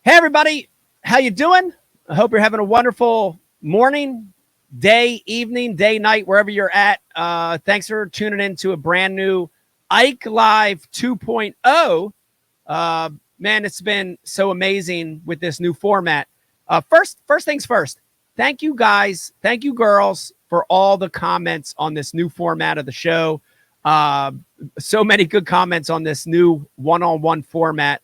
Hey everybody, how you doing? I hope you're having a wonderful morning, day, evening, day, night, wherever you're at. Thanks for tuning in to a brand new Ike Live 2.0. Man, it's been so amazing with this new format. First things first. Thank you guys, thank you girls for all the comments on this new format of the show. Uh, so many good comments on this new one-on-one format,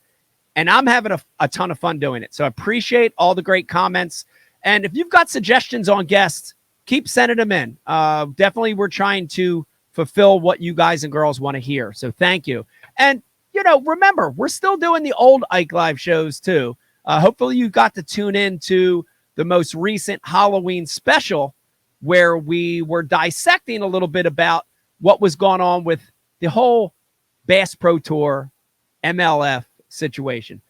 and I'm having a ton of fun doing it. So I appreciate all the great comments. And if you've got suggestions on guests, keep sending them in. Definitely, we're trying to fulfill what you guys and girls want to hear. So thank you. And, remember, we're still doing the old Ike Live shows too. Hopefully you got to tune in to the most recent Halloween special where we were dissecting a little bit about what was going on with the whole Bass Pro Tour MLF situation.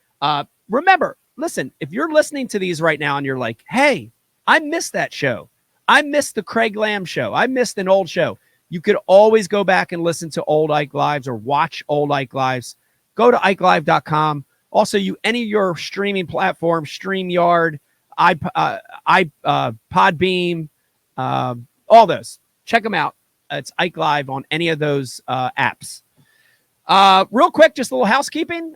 Remember, listen, if you're listening to these right now and you're like, hey, I missed that show. I missed the Craig Lamb show. I missed an old show. You could always go back and listen to old Ike Lives or watch old Ike Lives. Go to IkeLive.com. Also, any of your streaming platforms, StreamYard, Podbeam, all those. Check them out. It's Ike Live on any of those apps. Real quick, just a little housekeeping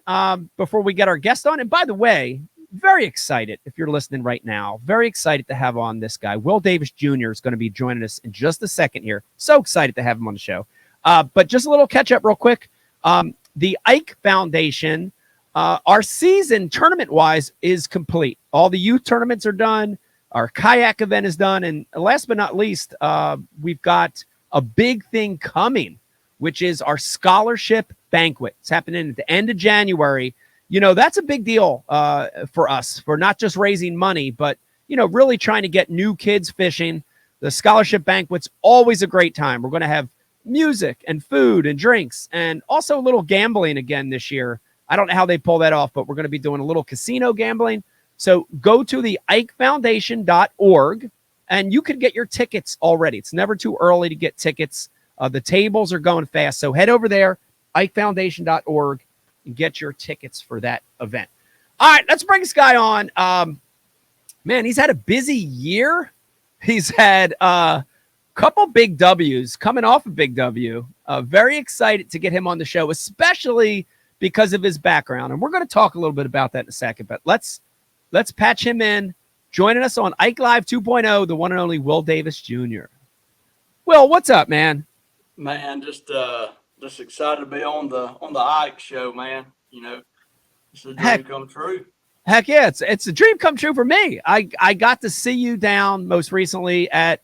before we get our guest on. And by the way, very excited, if you're listening right now, very excited to have on this guy. Will Davis Jr. is going to be joining us in just a second here. So excited to have him on the show. But just a little catch up real quick. The Ike Foundation, our season tournament-wise is complete. All the youth tournaments are done. Our kayak event is done. And last but not least, we've got a big thing coming, which is our scholarship banquet. It's happening at the end of January. That's a big deal for us, for not just raising money, but, really trying to get new kids fishing. The scholarship banquet's always a great time. We're going to have music and food and drinks and also a little gambling again this year. I don't know how they pull that off, but we're going to be doing a little casino gambling. So go to the IkeFoundation.org and you can get your tickets already. It's never too early to get tickets. The tables are going fast. So head over there, IkeFoundation.org, and get your tickets for that event. All right, let's bring this guy on. Man, he's had a busy year. He's had a couple big W's, coming off a big W. Very excited to get him on the show, especially because of his background. And we're going to talk a little bit about that in a second. But let's patch him in. Joining us on Ike Live 2.0, the one and only Will Davis Jr. Will, what's up, man? Man, just excited to be on the Ike show, man. It's a dream come true. Heck yeah, it's a dream come true for me. I got to see you down most recently at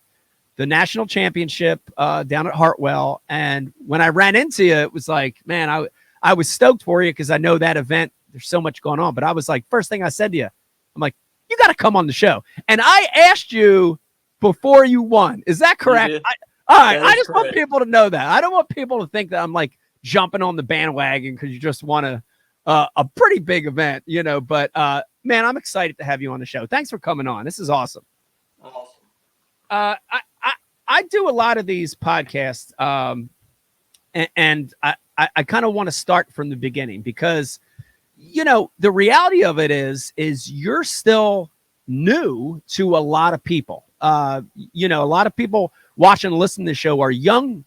the national championship down at Hartwell, and when I ran into you, it was like, man, I was stoked for you because I know that event. There's so much going on, but I was like, first thing I said to you, I'm like, you got to come on the show, and I asked you before you won. Is that correct? All right, I just want people to know that. I don't want people to think that I'm like jumping on the bandwagon because you just won a pretty big event, But man, I'm excited to have you on the show. Thanks for coming on. This is awesome. Awesome. I do a lot of these podcasts, and I kind of want to start from the beginning because, the reality of it is you're still new to a lot of people. A lot of people watching and listening to the show are young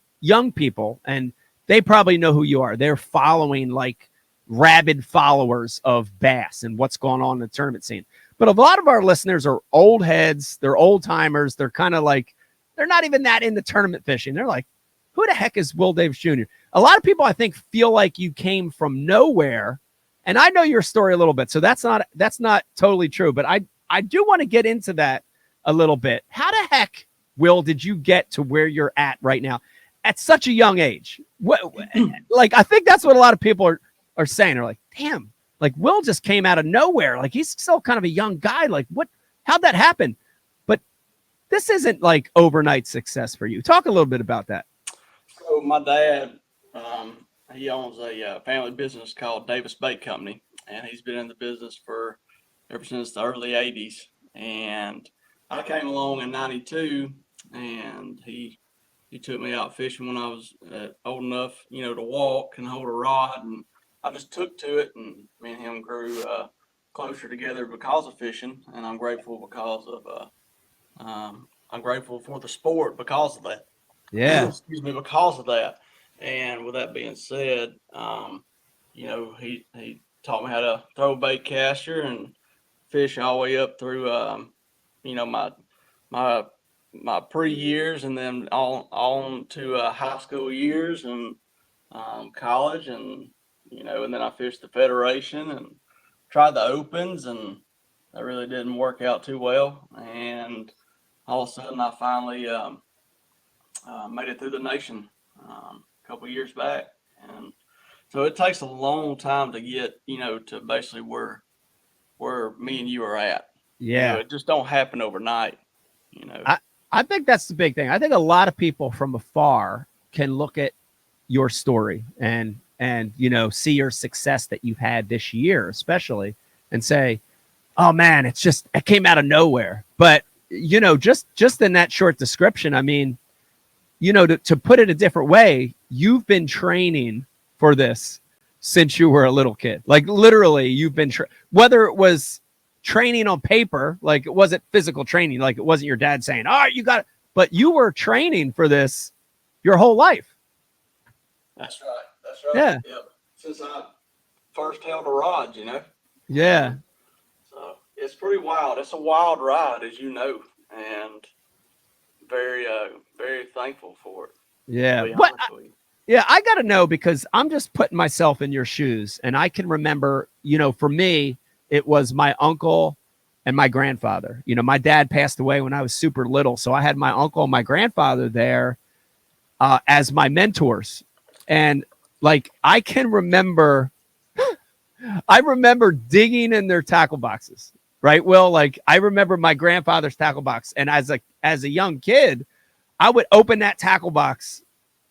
people, and they probably know who you are. They're following like rabid followers of bass and what's going on in the tournament scene. But a lot of our listeners are old heads. They're old timers. They're kind of like, they're not even that into tournament fishing. They're like, who the heck is Will Davis Jr.? A lot of people, I think, feel like you came from nowhere. And I know your story a little bit, so that's not totally true. But I do want to get into that a little bit. How the heck, Will, did you get to where you're at right now at such a young age? Like, I think that's what a lot of people are saying. They're like, damn, like Will just came out of nowhere. Like he's still kind of a young guy. Like how'd that happen? But this isn't like overnight success for you. Talk a little bit about that. So my dad, he owns a family business called Davis Bait Company, and he's been in the business for ever since the early 80s. And I came along in 92, and he took me out fishing when I was old enough, to walk and hold a rod. And I just took to it, and me and him grew closer together because of fishing, and I'm grateful because of I'm grateful for the sport because of that. Yeah. Excuse me, because of that. And with that being said, he taught me how to throw a bait caster and fish all the way up through my my my pre years, and then on to high school years and college, and and then I fished the federation and tried the opens, and that really didn't work out too well. And all of a sudden, I finally made it through the nation a couple years back, and so it takes a long time to get to basically where me and you are at. Yeah. It just don't happen overnight. You know. I, I think that's the big thing. I think a lot of people from afar can look at your story and see your success that you've had this year, especially, and say, "Oh man, it came out of nowhere." But just in that short description, I mean, to put it a different way, you've been training for this since you were a little kid. Like literally, you've been whether it was training on paper, like it wasn't physical training, like it wasn't your dad saying, "All right, you got it," but you were training for this your whole life. That's right. That's right. Yeah. Yep. Since I first held a rod, Yeah. So it's pretty wild. It's a wild ride, as you know, and very, very thankful for it. Yeah. To be But honest with you. yeah, I got to know because I'm just putting myself in your shoes. And I can remember, for me, it was my uncle and my grandfather. My dad passed away when I was super little. So I had my uncle and my grandfather there as my mentors. And like, I remember digging in their tackle boxes, right? Well, like I remember my grandfather's tackle box. And as a young kid, I would open that tackle box.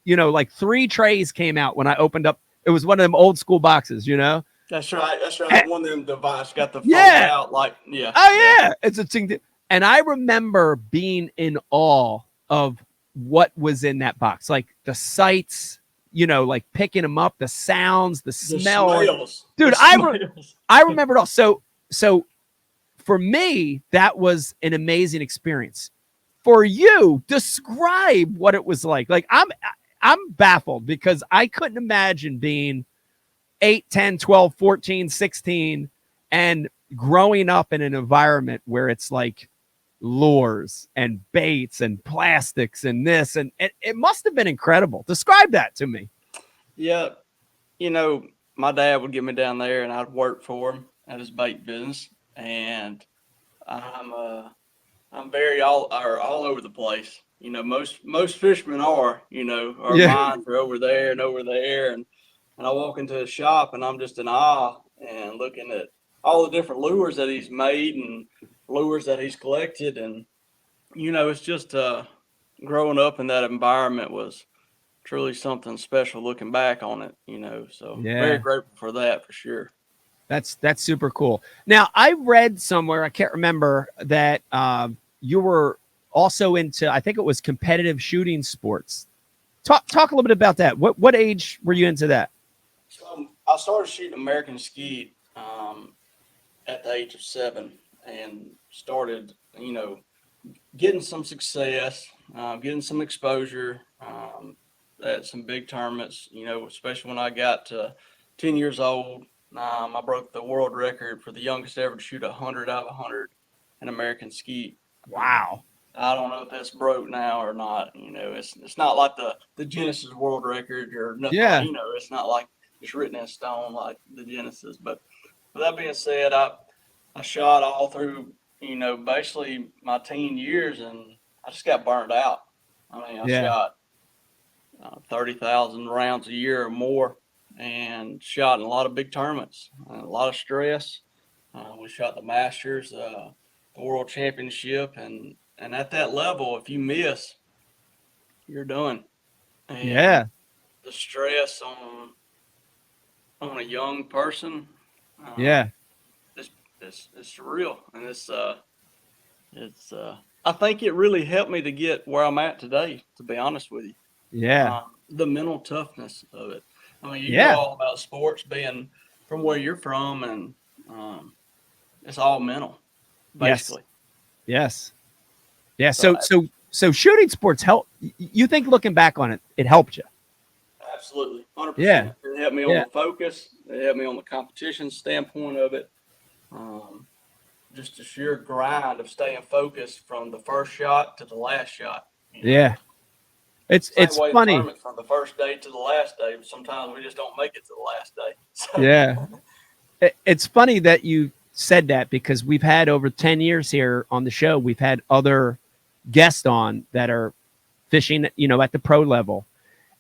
Like 3 trays came out when I opened up. It was one of them old school boxes, That's right. That's right. One of them devices got the fold Yeah. out, like yeah. Oh yeah, it's a thing. And I remember being in awe of what was in that box, like the sights, like picking them up, the sounds, the smell. Smells. Dude, The smells. I remember it all. So for me, that was an amazing experience. For you, describe what it was like. Like I'm baffled because I couldn't imagine being 8, 10, 12, 14, 16 and growing up in an environment where it's like lures and baits and plastics and this, and it must have been incredible. Describe that to me. Yeah, my dad would get me down there, and I'd work for him at his bait business, and I'm I'm very all over the place. Most fishermen are. Our Yeah. minds are over there and over there, and I walk into a shop, and I'm just in awe and looking at all the different lures that he's made and lures that he's collected, and it's just growing up in that environment was truly something special. Looking back on it, so very Yeah. grateful for that for sure. That's super cool. Now, I read somewhere, I can't remember, that you were also into, I think it was competitive shooting sports. Talk a little bit about that. What age were you into that? So I started shooting American skeet at the age of 7, and started, getting some success, getting some exposure at some big tournaments. Especially when I got to 10 years old, I broke the world record for the youngest ever to shoot 100 out of 100 in American skeet. Wow. I don't know if that's broke now or not. It's not like the Genesis world record or nothing. Yeah. It's not like it's written in stone like the Genesis. But with that being said, I shot all through basically my teen years, and I just got burned out. I mean, I Yeah. shot 30,000 rounds a year or more, and shot in a lot of big tournaments, a lot of stress. We shot the Masters, the World Championship, and at that level, if you miss, you're done. And Yeah. the stress on a young person, Yeah. it's real, and it's I think it really helped me to get where I'm at today. To be honest with you, Yeah. the mental toughness of it. I mean, you know Yeah. all about sports, being from where you're from, and It's all mental, Yes. basically. Yes. Yeah. So So shooting sports help. You think looking back on it, it helped you? absolutely, Yeah. 100%. It helped me on Yeah. the focus. It helped me on the competition standpoint of it. Um, just the sheer grind of staying focused from the first shot to the last shot. You know, Yeah. same It's way the funny. tournament from the first day to the last day. But sometimes we just don't make it to the last day. Yeah. It's funny that you said that because we've had over 10 years here on the show, we've had other guests on that are fishing, at the pro level.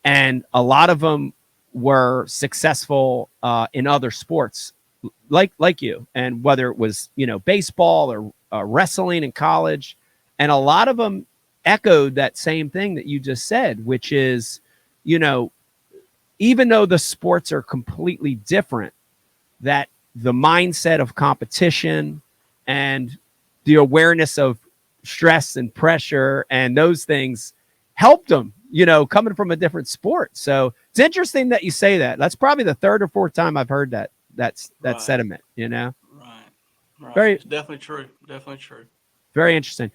And a lot of them were successful in other sports like you. And whether it was, baseball or wrestling in college. And a lot of them echoed that same thing that you just said, which is, you know, even though the sports are completely different, that the mindset of competition and the awareness of stress and pressure and those things helped them, coming from a different sport. So it's interesting that you say that. That's probably the third or fourth time I've heard that right, sentiment. right, right. Very, It's definitely true. Definitely true. very interesting.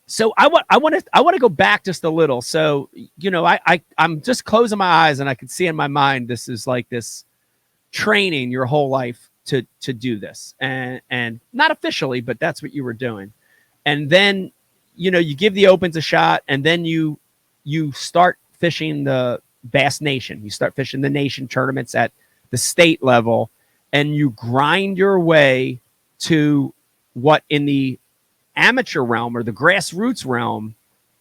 So I want to go back just a little. So, I'm just closing my eyes and I can see in my mind, this is like this training your whole life to do this, and not officially, but that's what you were doing. And then you give the opens a shot, and then you start fishing the Bass Nation. You start fishing the nation tournaments at the state level, and you grind your way to what in the amateur realm or the grassroots realm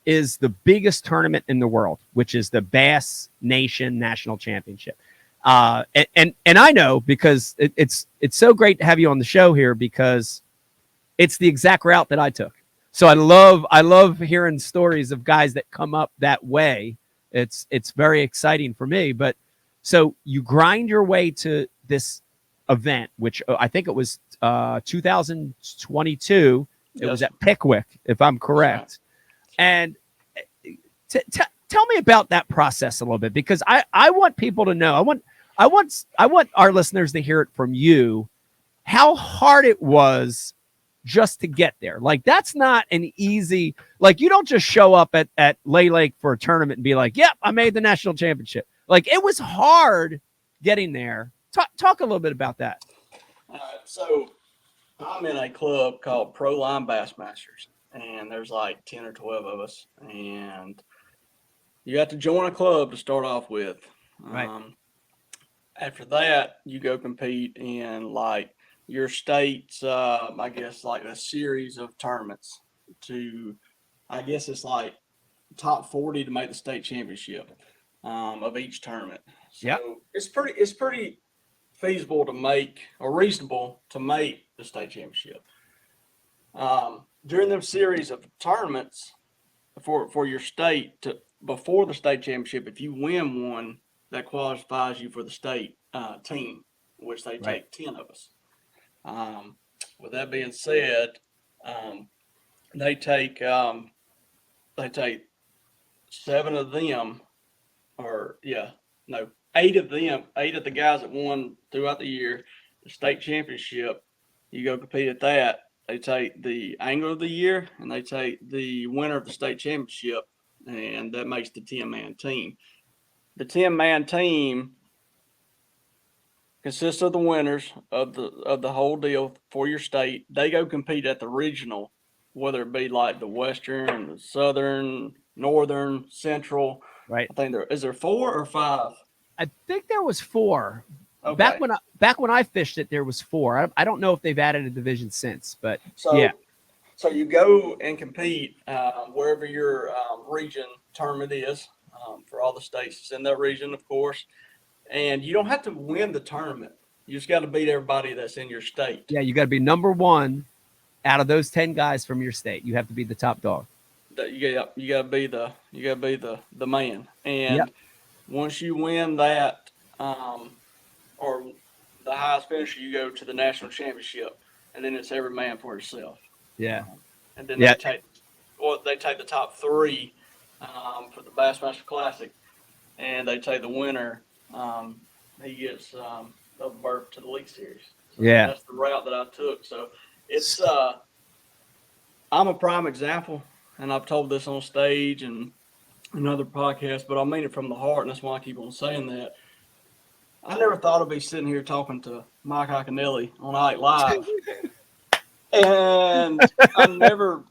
is the biggest tournament in the world, which is the Bass Nation National Championship. And I know because it's so great to have you on the show here, because it's the exact route that I took. So I love hearing stories of guys that come up that way. It's very exciting for me. But so you grind your way to this event, which I think it was 2022. It was Yes, at Pickwick, if I'm that's right. correct. That's right. And tell me about that process a little bit, because I want people to know. I want our listeners to hear it from you, how hard it was just to get there. Like, that's not an easy, like, you don't just show up at Lay Lake for a tournament and be like, yep, I made the national championship. Like, it was hard getting there. Talk a little bit about that. All right, so I'm in a club called Pro Line Bassmasters, and there's like 10 or 12 of us, and you have to join a club to start off with. Right. Um, After that, you go compete in like your state's, I guess, like a series of tournaments to, I guess it's like top 40 to make the state championship of each tournament. Yep. So it's pretty feasible to make or reasonable to make the state championship. During them series of tournaments for your state to before the state championship, if you win one, that qualifies you for the state team, which they Right. take 10 of us. Um, with that being said, um, they take um, they take seven of them, or yeah, no, eight of them, eight of the guys that won throughout the year, the state championship. You go compete at that. They take the angler of the year, and they take the winner of the state championship, and that makes the 10-man team. The 10-man team consists of the winners of the whole deal for your state. They go compete at the regional, whether it be like the western, the southern, northern, central. Right. I think there four or five. I think there was four. Back Okay, when I fished it, there was four. I don't know if they've added a division since, but yeah. so you go and compete wherever your region tournament is for all the states. It's in that region, of course, and you don't have to win the tournament. You just got to beat everybody that's in your state. Yeah, you got to be number one out of those 10 guys from your state. You have to be the top dog. You got to be the man. Yep. And once you win that, or the highest finisher, you go to the national championship, and then it's every man for himself. Yeah. Um, and then Yeah. they take the top three for the Bassmaster Classic, and they take the winner. He gets a berth to the League Series. So that's the route that I took. So it's I'm a prime example, and I've told this on stage and another podcast, but I mean it from the heart, and that's why I keep on saying that. I never thought I'd be sitting here talking to Mike Iaconelli on Ike Live, and I never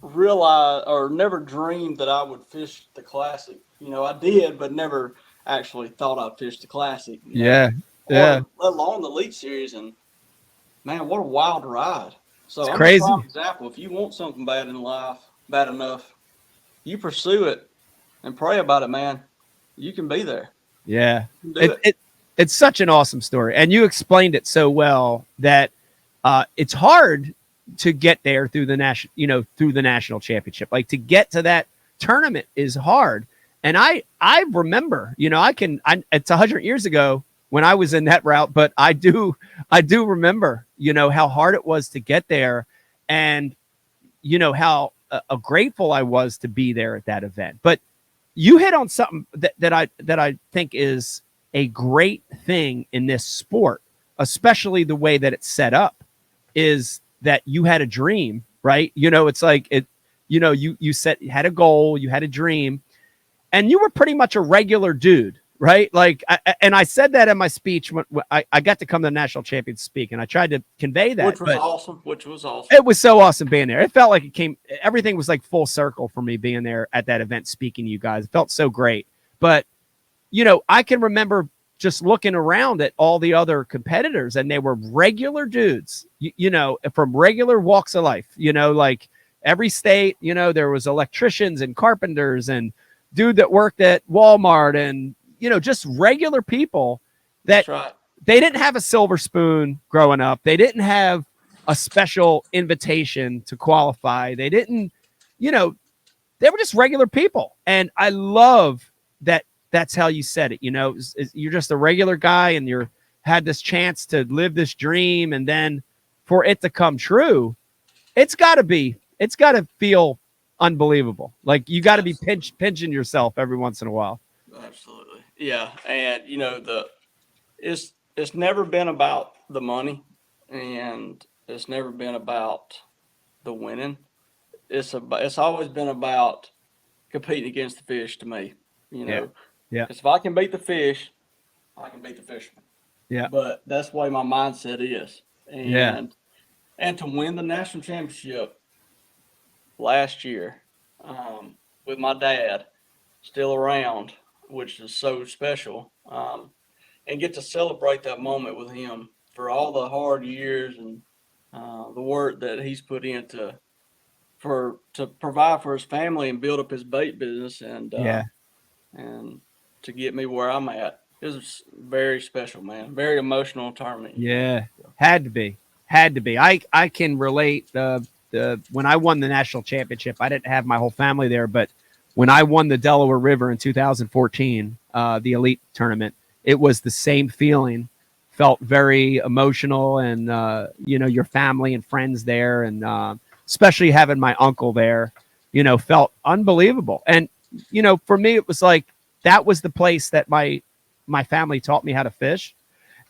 realized or never dreamed that I would fish the Classic. I did, but never actually thought I'd fish the Classic. Yeah. Yeah. Or let alone the Elite Series. And man, what a wild ride! It's So I'm a prime crazy. example. If you want something bad in life, bad enough, you pursue it and pray about it, man. You can be there. Yeah. You can do It, it. it it's such an awesome story. And you explained it so well that it's hard to get there through the through the national championship. Like to get to that tournament is hard. And I remember, it's 100 years ago when I was in that route, but I do remember, how hard it was to get there, and how grateful I was to be there at that event. But you hit on something that I think is a great thing in this sport, especially the way that it's set up, is that you had a dream, right? It's like you had a goal, you had a dream, and you were pretty much a regular dude, right? Like, and I said that in my speech when I got to come to the national champions speak, and I tried to convey that. Which was awesome. It was so awesome being there. It felt like everything was like full circle for me being there at that event, speaking to you guys. It felt so great. But, I can remember just looking around at all the other competitors, and they were regular dudes, from regular walks of life, like every state, there was electricians and carpenters and dude that worked at Walmart, and, just regular people that That's right. they didn't have a silver spoon growing up. They didn't have a special invitation to qualify. They didn't, they were just regular people. And I love that that's how you said it. You're just a regular guy, and you had this chance to live this dream. And then for it to come true, it's got to feel unbelievable. Like you got to be pinching yourself every once in a while. Absolutely. Yeah. And it's never been about the money, and it's never been about the winning. It's always been about competing against the fish to me, you Yeah. know. Yeah. Because if I can beat the fish, I can beat the fisherman. Yeah. But that's the way my mindset is. Yeah. And to win the national championship last year, with my dad still around, which is so special, and get to celebrate that moment with him for all the hard years and the work that he's put into to provide for his family and build up his bait business, Yeah. and to get me where I'm at. It was very special, man. Very emotional tournament. Yeah. Had to be. I can relate. The when I won the national championship, I didn't have my whole family there, but when I won the Delaware River in 2014, the elite tournament, it was the same feeling. Felt very emotional, and your family and friends there, and especially having my uncle there, felt unbelievable. And for me, it was like that was the place that my family taught me how to fish.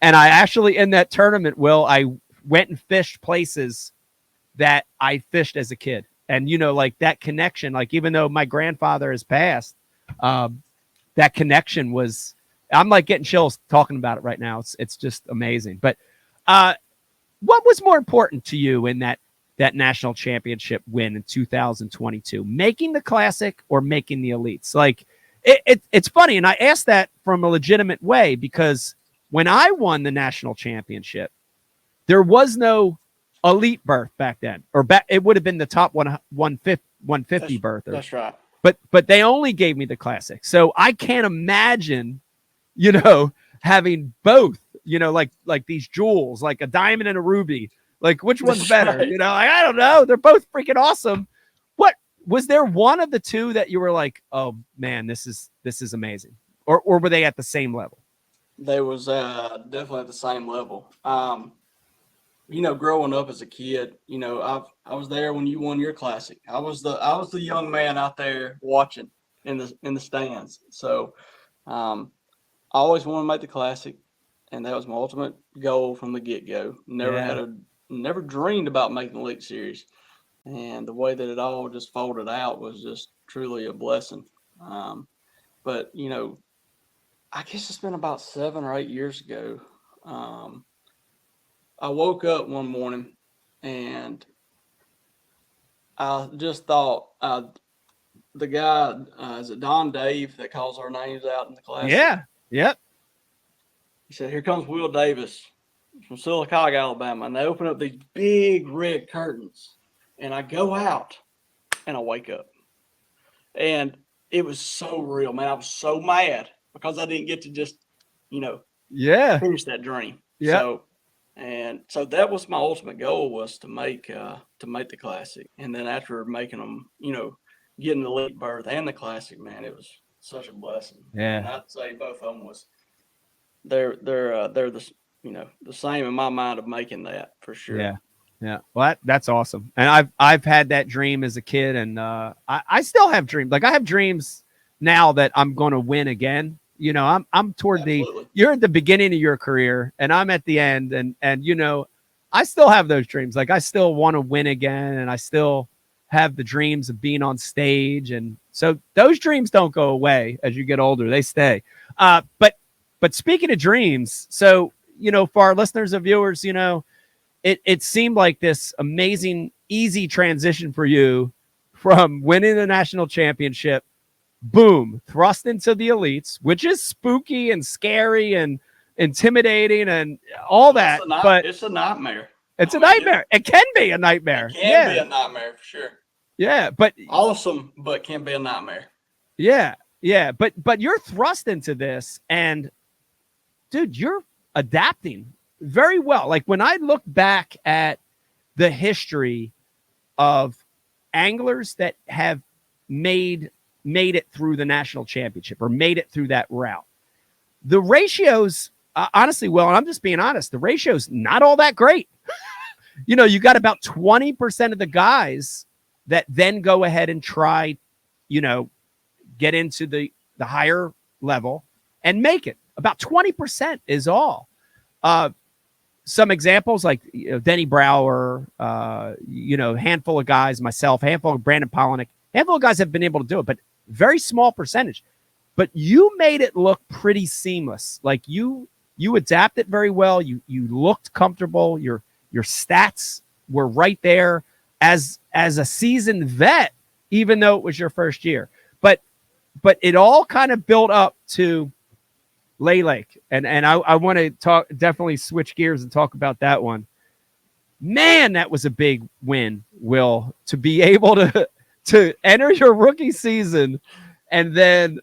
And I actually, in that tournament, I went and fished places that I fished as a kid. And, like that connection, like even though my grandfather has passed, that connection was, I'm like getting chills talking about it right now. It's just amazing. But what was more important to you in that national championship win in 2022, making the classic or making the elites? Like it's funny. And I asked that from a legitimate way, because when I won the national championship, there was no elite berth back then, or it would have been the top 150 berth. That's right. But they only gave me the classic. So I can't imagine, having both, like these jewels, like a diamond and a ruby. Like which one's better? Right. I don't know. They're both freaking awesome. What was there one of the two that you were like, oh man, this is amazing? Or were they at the same level? They was definitely at the same level. Growing up as a kid, I was there when you won your classic. I was the young man out there watching in the stands. So I always wanted to make the classic. and that was my ultimate goal from the get go. Yeah. Never dreamed about making the Elite Series, and the way that it all just folded out was just truly a blessing. But I guess it's been about 7 or 8 years ago. Um, I woke up one morning and I just thought the guy, is it Don Dave that calls our names out in the classic? Yeah. Yep. He said, "Here comes Will Davis from Sylacauga, Alabama." And they open up these big red curtains. And I go out and I wake up. And it was so real, man. I was so mad because I didn't get to just, you know, Yeah. finish that dream. Yep. So that was my ultimate goal, was to make the classic. And then after making them, getting the elite berth and the classic, man, it was such a blessing. Yeah. And I'd say both of them they're the same in my mind of making that for sure. Yeah. Yeah. Well, that's awesome. And I've had that dream as a kid, and I still have dreams. Like, I have dreams now that I'm going to win again. I'm toward Absolutely. you're at the beginning of your career and I'm at the end, and I still have those dreams. Like, I still want to win again, and I still have the dreams of being on stage. And so those dreams don't go away as you get older. They stay. But speaking of dreams, so, for our listeners and viewers, it seemed like this amazing, easy transition for you from winning the national championship, boom, thrust into the elites, which is spooky and scary and intimidating and all that. But it's a nightmare. It's a nightmare. It can be a nightmare. It can be a nightmare for sure. Yeah, but awesome, but can be a nightmare. Yeah, yeah, but you're thrust into this, and dude, you're adapting very well. Like, when I look back at the history of anglers that have made it through the national championship or made it through that route, the ratios, honestly, and I'm just being honest, the ratio's not all that great. You got about 20% of the guys that then go ahead and try, get into the higher level and make it. About 20% is all. Some examples like Denny Brower, handful of guys, myself, handful of Brandon Polinick, handful of guys have been able to do it, but very small percentage. But you made it look pretty seamless. Like, you adapted very well. You looked comfortable. Your stats were right there as a seasoned vet, even though it was your first year. But it all kind of built up to Lay Lake. And I want to definitely switch gears and talk about that one. Man, that was a big win, Will, to be able to enter your rookie season and then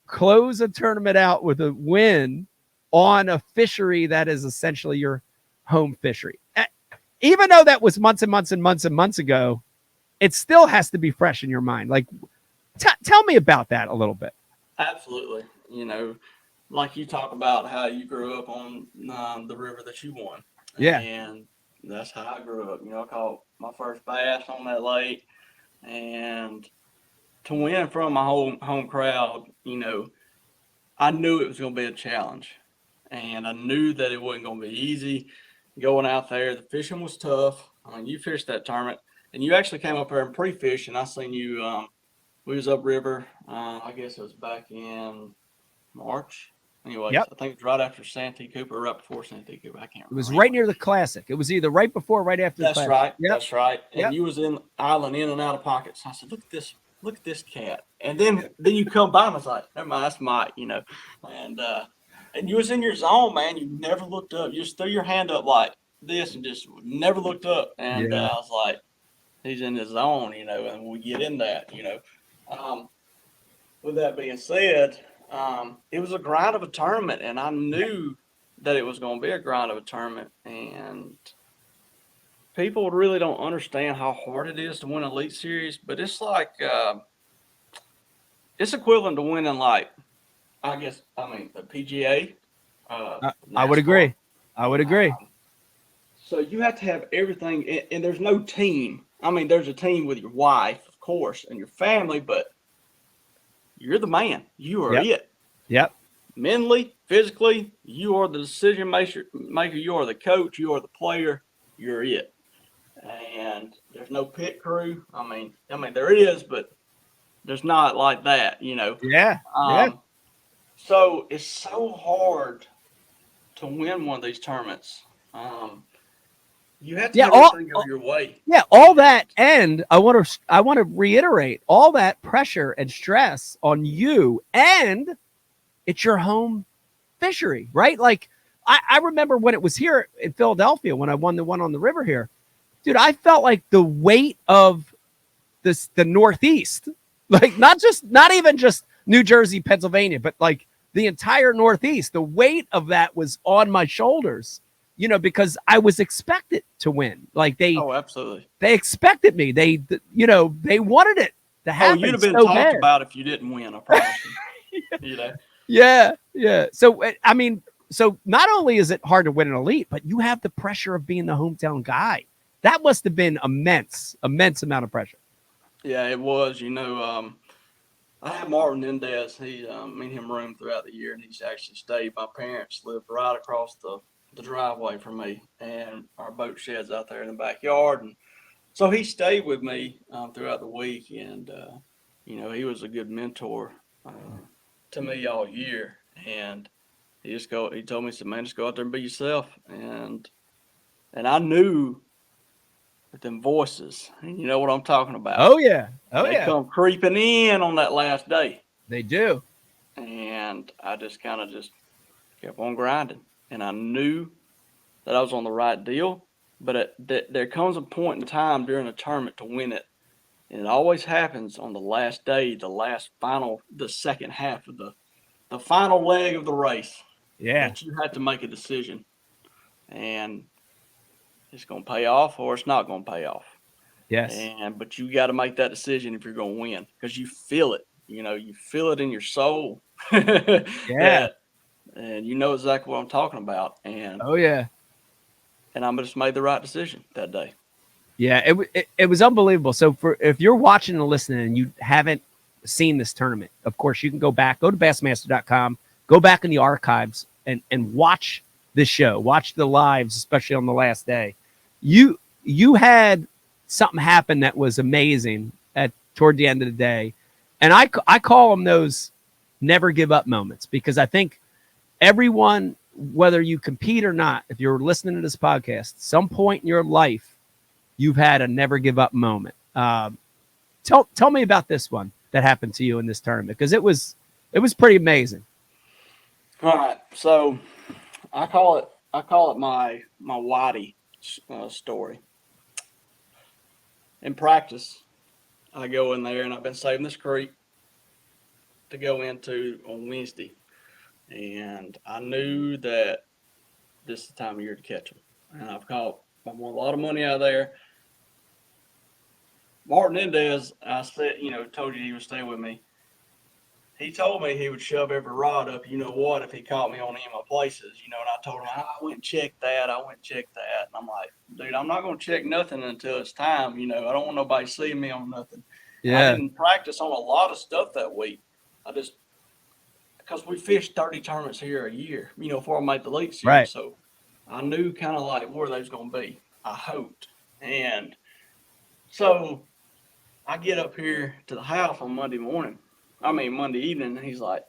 close a tournament out with a win on a fishery that is essentially your home fishery. Even though that was months and months and months and months ago, it still has to be fresh in your mind. Like, tell me about that a little bit. Absolutely. Like you talk about how you grew up on the river that you won. Yeah. And that's how I grew up. I caught my first bass on that lake. And to win from my home crowd, I knew it was going to be a challenge. And I knew that it wasn't going to be easy going out there. The fishing was tough. I mean, you fished that tournament. And you actually came up here and pre-fished, and I seen you. We was upriver. I guess it was back in March. Anyways, Yep. I think it was right after Santee Cooper, right before Santee Cooper. I can't remember. It was right near the Classic. It was either right before or right after the That's Classic. right. Yep. That's right. And Yep. you was in island in and out of pockets. I said, look at this cat. And then you come by and I was like, never mind, that's Mike, And you was in your zone, man. You never looked up. You just threw your hand up like this and just never looked up. And I was like, he's in his zone, and we get in that, With that being said, it was a grind of a tournament, and I knew that it was going to be a grind of a tournament. And people really don't understand how hard it is to win an Elite Series, but it's like it's equivalent to winning, like, the PGA. I would agree. So you have to have everything, and there's no team. I mean, there's a team with your wife, of course, and your family, but you're the man. You are it. Yep. mentally, physically, you are the decision maker. You are the coach. You are the player. You're it. And there's no pit crew. I mean, there is, but there's not like that. Yeah. Yeah. Um, so it's so hard to win one of these tournaments. Um, you have to Yeah. have everything go your way. Yeah, all that, and I want to reiterate all that pressure and stress on you, and it's your home fishery, right? Like I remember when it was here in Philadelphia when I won the one on the river here, dude. I felt like the weight of the Northeast, like not even just New Jersey, Pennsylvania, but like the entire Northeast. The weight of that was on my shoulders, because I was expected to win. Like Oh, absolutely. they expected me. They wanted it to Oh, happen you'd have been so talked bad. about if you didn't win. I promise you. Yeah, yeah. So I mean, so not only is it hard to win an elite, but you have the pressure of being the hometown guy. That must have been immense amount of pressure. Yeah, it was. I had Martin Mendez. Me and him roomed throughout the year, and he's actually stayed. My parents lived right across the driveway from me, and our boat shed's out there in the backyard. And so he stayed with me throughout the week, and he was a good mentor to me all year. And he told me, he said, "Man, just go out there and be yourself." And I knew that them voices, and you know what I'm talking about. Oh yeah, oh They yeah, come creeping in on that last day. they do. And I just kind of just kept on grinding. And I knew that I was on the right deal. But there comes a point in time during a tournament to win it. And it always happens on the last day, the second half of the final leg of the race, Yeah. that you have to make a decision. And it's going to pay off or it's not going to pay off. Yes. But you got to make that decision if you're going to win because you feel it. You feel it in your soul. Yeah. And you know exactly what I'm talking about. Oh yeah. And I just made the right decision that day. Yeah. It was unbelievable. So if you're watching and listening and you haven't seen this tournament, of course you can go to bassmaster.com, go back in the archives and watch this show, watch the lives, especially on the last day. You had something happen that was amazing toward the end of the day. And I call them those never give up moments because I think everyone, whether you compete or not, if you're listening to this podcast, some point in your life, you've had a never give up moment. Tell me about this one that happened to you in this tournament because it was pretty amazing. All right. So I call it my whitey story. In practice, I go in there and I've been saving this creek to go into on Wednesday. And I knew that this is the time of year to catch them. And I've won a lot of money out of there. Martin Mendez, I said, told you he would stay with me. He told me he would shove every rod up, if he caught me on any of my places, and I told him, I went and checked that. And I'm like, dude, I'm not going to check nothing until it's time. I don't want nobody seeing me on nothing. And I didn't practice on a lot of stuff that week. Because we fished 30 tournaments here a year, before I made the Elite Series. Right. So I knew kind of like where they was going to be. I hoped. And so I get up here to the house on Monday evening, and he's like,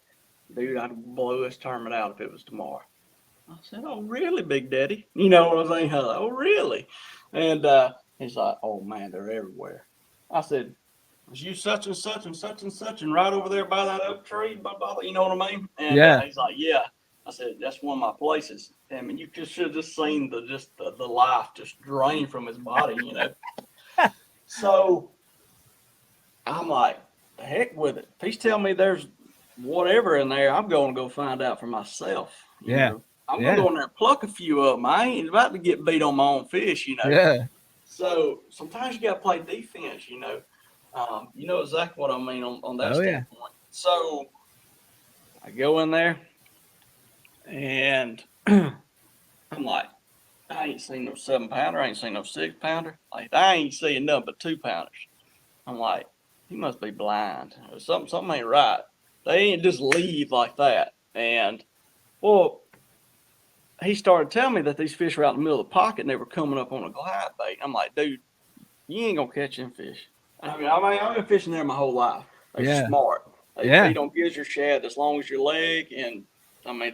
dude, I'd blow this tournament out if it was tomorrow. I said, oh, really, Big Daddy? You know what I'm saying? I was like, oh, really? And he's like, oh, man, they're everywhere. I said, was you such and such and such and such and right over there by that oak tree? Blah, blah, blah, you know what I mean? And he's like, yeah. I said, that's one of my places. I mean, you should have just seen the life just drain from his body, So I'm like, the heck with it. If he's telling me there's whatever in there, I'm going to go find out for myself. I'm going to go in there and pluck a few of them. I ain't about to get beat on my own fish, Yeah. So sometimes you got to play defense, you know exactly what I mean on that standpoint. Yeah. So I go in there and I'm like, I ain't seen no 7-pounder. I ain't seen no 6-pounder. Like, I ain't seeing nothing but 2-pounders. I'm like, he must be blind. Something ain't right. They ain't just leave like that. And well, he started telling me that these fish were out in the middle of the pocket and they were coming up on a glide bait. I'm like, dude, you ain't gonna catch them fish. I've been fishing there my whole life. They're Yeah. smart. They Yeah. feed on gizzard shad as long as your leg, and I mean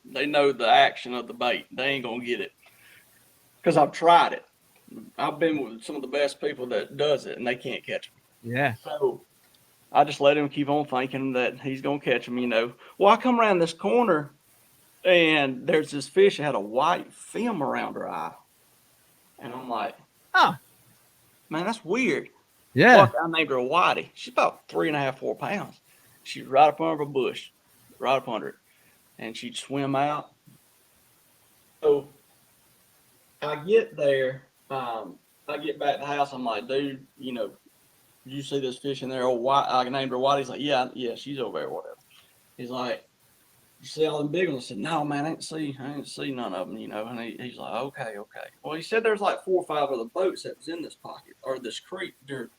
they know the action of the bait. They ain't gonna get it because I've tried it. I've been with some of the best people that does it, and they can't catch them. Yeah. So I just let him keep on thinking that he's gonna catch them. Well, I come around this corner, and there's this fish that had a white film around her eye, and I'm like, Oh. man, that's weird. Yeah. Fuck, I named her Whitey. She's about 3.5, 4 pounds. She's right up under a bush, right up under it, and she'd swim out. So I get there. I get back to the house. I'm like, dude, did you see this fish in there? Oh, White. I named her Whitey. He's like, yeah, she's over there, whatever. He's like, you see all them big ones? I said, no, man, I didn't see none of them, And he's like, okay. Well, he said there's like 4 or 5 other boats that was in this pocket or this creek during,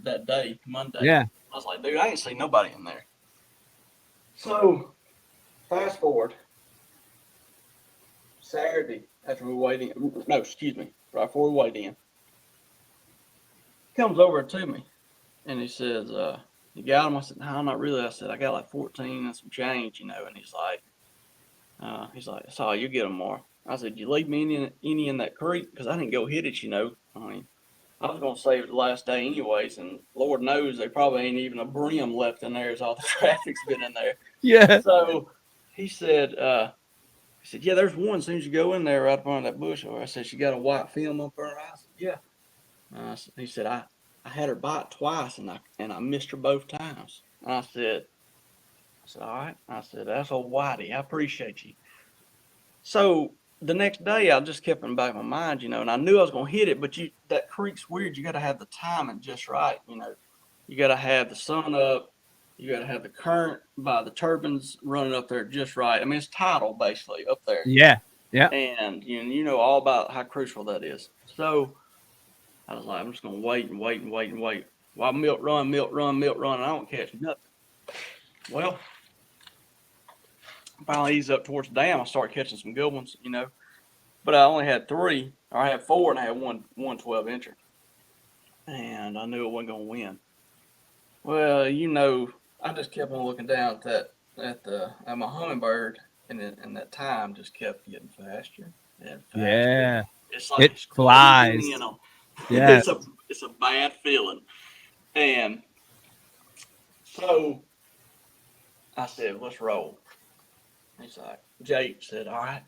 that day, Monday. Yeah. I was like, dude, I ain't seen nobody in there. So, fast forward, Saturday after we weighed in, no, excuse me, right before we weighed in, he comes over to me and he says, you got them? I said, no, not really. I said, I got like 14 and some change, and he's like, so you get them more. I said, you leave me any in that creek? Because I didn't go hit it, I mean, I was going to save it the last day anyways, and Lord knows they probably ain't even a brim left in there as all the traffic's been in there. Yeah. So he said, yeah, there's one as soon as you go in there right up on that bush. I said, she got a white film up her eye? I said, yeah. He said, I had her bite twice, and I missed her both times. And I said, all right. I said, that's old Whitey. I appreciate you. So the next day, I just kept in the back of my mind, and I knew I was going to hit it, but that creek's weird. You got to have the timing just right, You got to have the sun up. You got to have the current by the turbines running up there just right. I mean, it's tidal basically up there. Yeah. Yeah. And you know all about how crucial that is. So I was like, I'm just going to wait and wait and wait and wait. While milk run, and I don't catch nothing. Well, finally eased up towards the dam. I started catching some good ones, But I only had 3, or I had 4, and I had one 12-incher. And I knew it wasn't going to win. Well, I just kept on looking down at my hummingbird, and that time just kept getting faster and faster. Yeah. It's like it flies. Yeah. It's a bad feeling. And so I said, let's roll. He's like, Jake said, all right.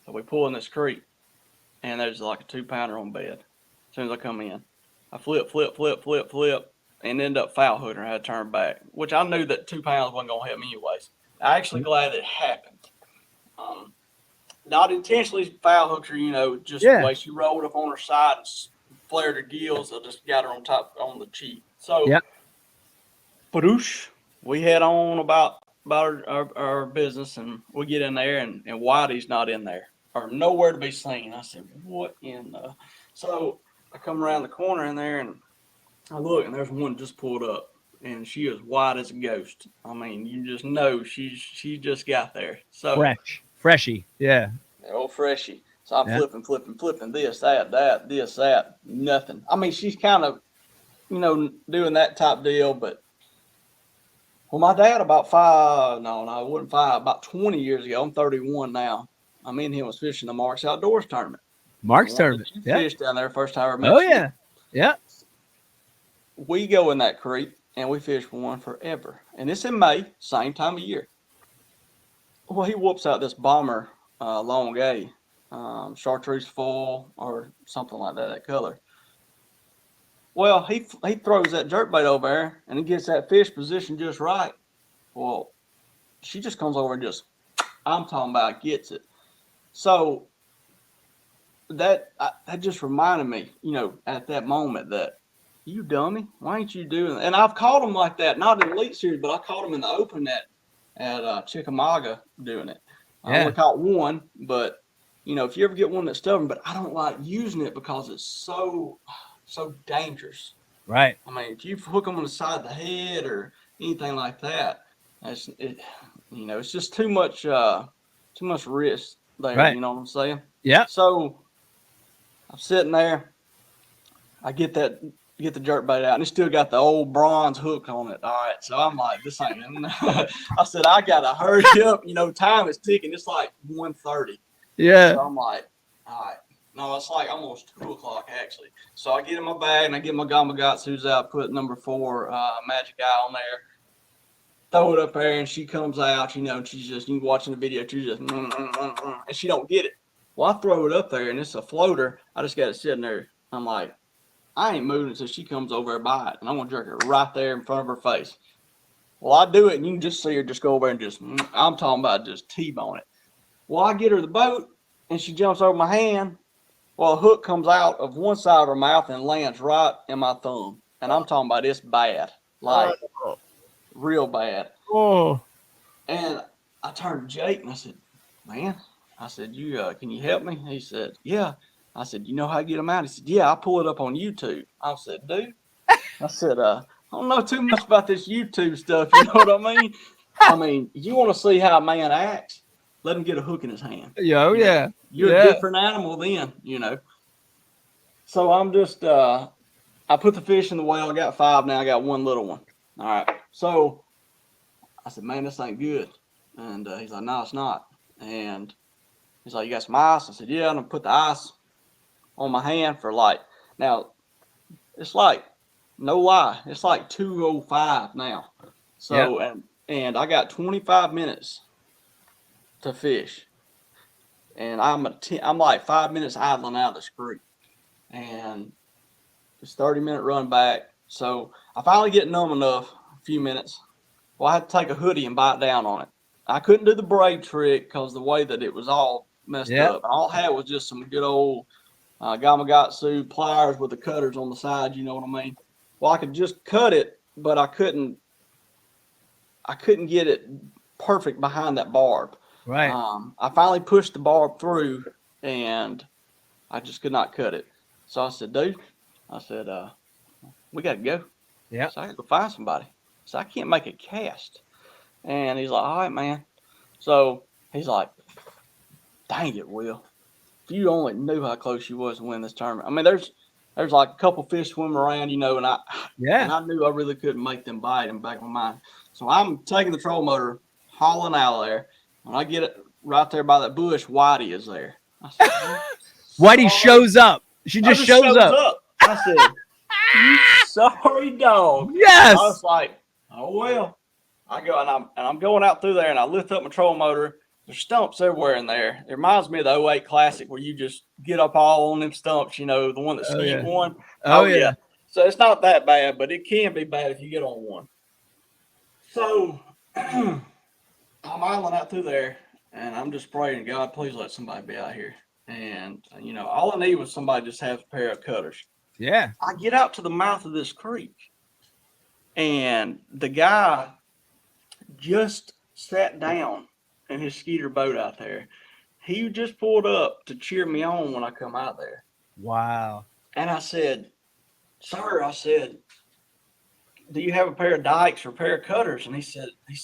So we pull in this creek, and there's like a 2-pounder on bed. As soon as I come in, I flip, and end up foul hooking her. I had to turn back, which I knew that 2 pounds wasn't going to help me anyways. I'm actually glad it happened. Not intentionally foul hooked her, just the way she rolled up on her side and flared her gills. I just got her on the cheek. So, Badoosh, we head on about our business, and we get in there, and Whitey's not in there, or nowhere to be seen. I said, what in the... So I come around the corner in there, and I look, and there's one just pulled up, and she is white as a ghost. I mean, you just know she just got there. So Freshy, yeah. Old freshie. So I'm flipping this, that, nothing. I mean, she's kind of, doing that type deal, but my dad about 20 years ago, I'm 31 now. Me and him was fishing the Marks Outdoors tournament. Tournament. Yeah. Fished down there first time I ever met you. Yeah. Yeah. We go in that creek and we fish for one forever. And it's in May, same time of year. Well, he whoops out this bomber long A, chartreuse foil or something like that color. Well, he throws that jerkbait over there and he gets that fish positioned just right. Well, she just comes over and just, I'm talking about, gets it. So that just reminded me, at that moment that, you dummy, why ain't you doing that? And I've caught them like that, not in Elite Series, but I caught them in the Open at Chickamauga doing it. I only caught one, but, if you ever get one that's stubborn, but I don't like using it because it's so dangerous. Right. I mean, if you hook them on the side of the head or anything like that, You know, it's just too much risk there. Right. You know what I'm saying? Yeah. So I'm sitting there. I get the jerk bait out, and it still got the old bronze hook on it. All right, so I'm like, this ain't. I said, I gotta hurry up. You know, time is ticking. It's like 1:30. Yeah. So I'm like, all right. No, it's like almost 2 o'clock actually. So I get in my bag and I get my Gamakatsu's out, put number 4 Magic Eye on there, throw it up there, and she comes out. You know, she's just you watching the video. She's just and she don't get it. Well, I throw it up there and it's a floater. I just got it sitting there. I'm like, I ain't moving until she comes over and by it, and I'm gonna jerk it right there in front of her face. Well, I do it, and you can just see her just go over and just. I'm talking about just T-bone it. Well, I get her the boat, and she jumps over my hand. Well, a hook comes out of one side of her mouth and lands right in my thumb. And I'm talking about it's bad. Like, real bad. Oh. And I turned to Jake and I said, man, I said, can you help me? He said, yeah. I said, you know how to get them out? He said, yeah, I pull it up on YouTube. I said, dude. I said, I don't know too much about this YouTube stuff. You know what I mean? I mean, you want to see how a man acts? Let him get a hook in his hand. Yeah. You're a different animal then, you know. So I'm just, I put the fish in the well. I got 5 now. I got 1 little one. All right. So I said, man, this ain't good. And he's like, no, it's not. And he's like, you got some ice? I said, yeah. And I put the ice on my hand for like, now it's like, no lie, it's like 2:05 now. So, and I got 25 minutes to fish. And I'm like 5 minutes idling out of this creek. And it's 30-minute run back. So I finally get numb enough, a few minutes. Well, I had to take a hoodie and bite down on it. I couldn't do the braid trick because the way that it was all messed up. All I had was just some good old Gamakatsu pliers with the cutters on the side. You know what I mean? Well, I could just cut it, but I couldn't get it perfect behind that barb. Right. I finally pushed the barb through, and I just could not cut it. So I said, dude, we got to go. Yeah. So I got to go find somebody. So I can't make a cast. And he's like, all right, man. So he's like, dang it, Will. If you only knew how close you was to win this tournament. I mean, there's like a couple fish swimming around, you know, and I knew I really couldn't make them bite in the back of my mind. So I'm taking the troll motor, hauling out of there. When I get it right there by that bush, Whitey is there. I said, Whitey shows up. She just shows up. I said, you sorry dog. Yes. I was like, oh well. I go and I'm going out through there and I lift up my troll motor. There's stumps everywhere in there. It reminds me of the 08 Classic where you just get up all on them stumps, you know, the one that skeet one. Oh yeah. So it's not that bad, but it can be bad if you get on one. So I'm idling out through there and I'm just praying, God, please let somebody be out here. And, you know, all I need was somebody just have a pair of cutters. Yeah. I get out to the mouth of this creek and the guy just sat down in his skeeter boat out there. He just pulled up to cheer me on when I come out there. Wow. And I said, sir, do you have a pair of dikes or a pair of cutters? And he said, he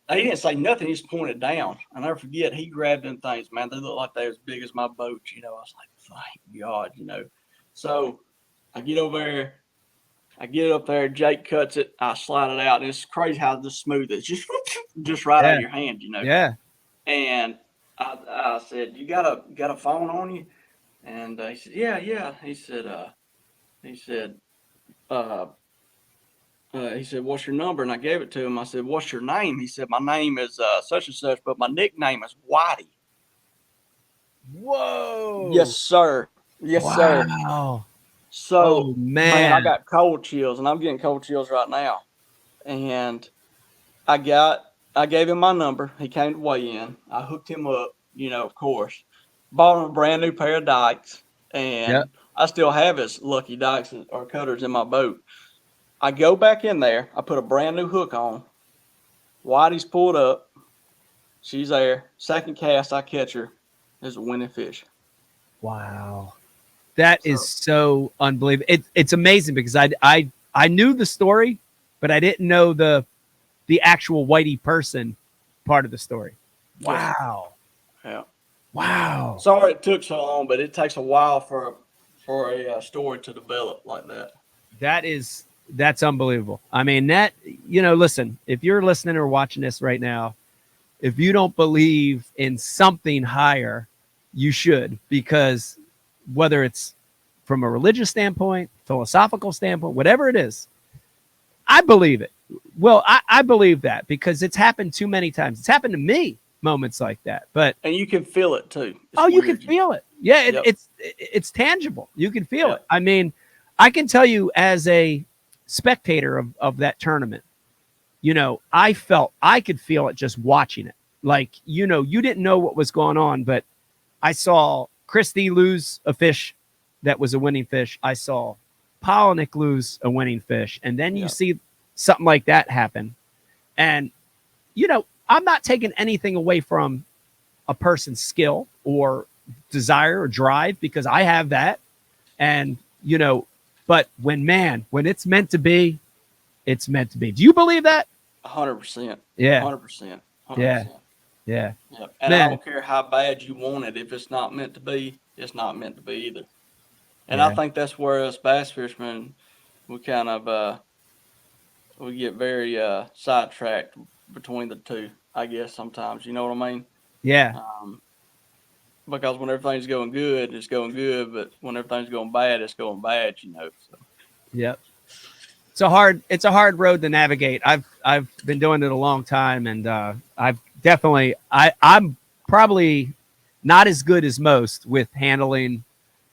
didn't say nothing. He just pointed down. I'll never forget. He grabbed them things, man. They look like they're as big as my boat. You know, I was like, thank God, you know. So I get over there. I get it up there. Jake cuts it. I slide it out. And it's crazy how just smooth it is. Just right out of your hand, you know. Yeah. And I said, you got a phone on you? And he said, yeah. He said, what's your number? And I gave it to him. I said, what's your name? He said, my name is such and such, but my nickname is Whitey. Whoa. Yes, sir. Yes, sir. Wow. So, man, I got cold chills, and I'm getting cold chills right now. And I gave him my number. He came to weigh in. I hooked him up, you know, of course. Bought him a brand new pair of dikes, and I still have his lucky dikes or cutters in my boat. I go back in there. I put a brand new hook on. Whitey's pulled up. She's there. Second cast, I catch her. There's a winning fish. Wow. That is so unbelievable. It's amazing because I knew the story, but I didn't know the actual Whitey person part of the story. Yes. Wow. Yeah. Wow. Sorry it took so long, but it takes a while for a story to develop like that. That's unbelievable. I mean, listen, if you're listening or watching this right now, if you don't believe in something higher, you should, because whether it's from a religious standpoint, philosophical standpoint, whatever it is, I believe it. Well, I believe that because it's happened too many times. It's happened to me, moments like that. But And you can feel it too. It's oh, you can weird. feel it. Yeah, Yep. it's tangible. You can feel it. Yep. I mean, I can tell you as a spectator of that tournament, I could feel it just watching it. Like, you didn't know what was going on, but I saw Christie lose a fish that was a winning fish. I saw Polnick lose a winning fish. And then you Yep. see something like that happen. And, I'm not taking anything away from a person's skill or desire or drive, because I have that. And, but when it's meant to be, it's meant to be. Do you believe that? 100%. Yeah. 100%. 100%. Yeah. Yeah. Yep. And Man. I don't care how bad you want it. If it's not meant to be, it's not meant to be either. And Yeah. I think that's where us bass fishermen, we kind of we get very sidetracked between the two. I guess sometimes, you know what I mean? Yeah. Because when everything's going good, it's going good, but when everything's going bad, it's going bad. So. Yep. It's a hard road to navigate. I've been doing it a long time, and I've definitely I'm probably not as good as most with handling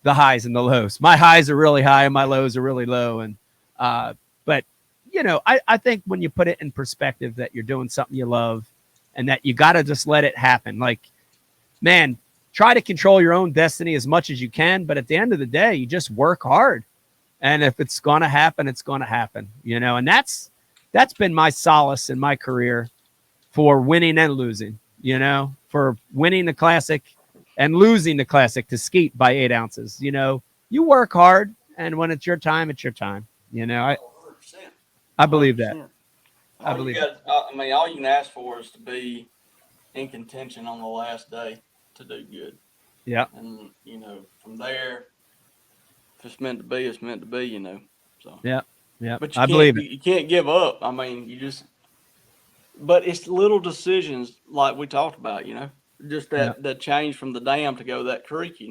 the highs and the lows. My highs are really high and my lows are really low. And but I think when you put it in perspective that you're doing something you love and that you got to just let it happen. Like, man, try to control your own destiny as much as you can, but at the end of the day, you just work hard. And if it's going to happen, it's going to happen, and that's been my solace in my career for winning and losing, for winning the classic and losing the classic to Skeet by 8 ounces. You work hard, and when it's your time, it's your time. I believe that. 100%. I believe all you can ask for is to be in contention on the last day to do good. Yeah. And, from there, if it's meant to be, it's meant to be, So. Yeah. Yeah. But I believe it. You can't give up. I mean, but it's little decisions like we talked about, just that change from the dam to go to that creek,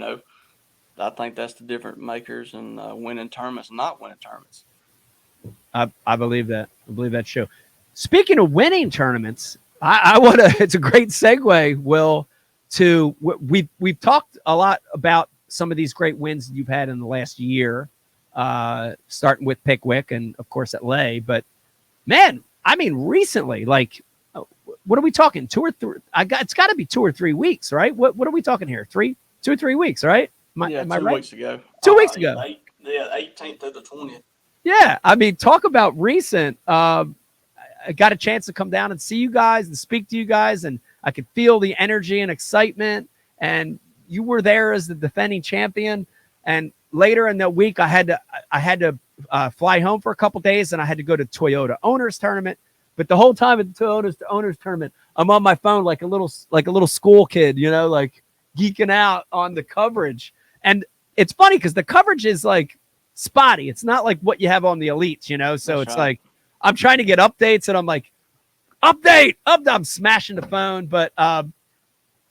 I think that's the different makers and winning tournaments and not winning tournaments. I believe that. I believe that's true. Speaking of winning tournaments, I want to. It's a great segue, Will. To we've talked a lot about some of these great wins you've had in the last year, starting with Pickwick and of course at Lay. But man, I mean, recently, like, what are we talking? 2 or 3? It's got to be 2 or 3 weeks, right? What are we talking here? 2 or 3 weeks, right? Am I 2 right? weeks ago. 2 weeks ago. 18th to the 20th. Yeah, I mean, talk about recent. I got a chance to come down and see you guys and speak to you guys, and I could feel the energy and excitement. And you were there as the defending champion. And later in the week, I had to fly home for a couple days, and I had to go to Toyota Owners Tournament. But the whole time at the Toyota Owners Tournament, I'm on my phone like a little school kid, like geeking out on the coverage. And it's funny because the coverage is like spotty. It's not like what you have on the elites, So That's it's right. like I'm trying to get updates, and I'm like, update. I'm smashing the phone. But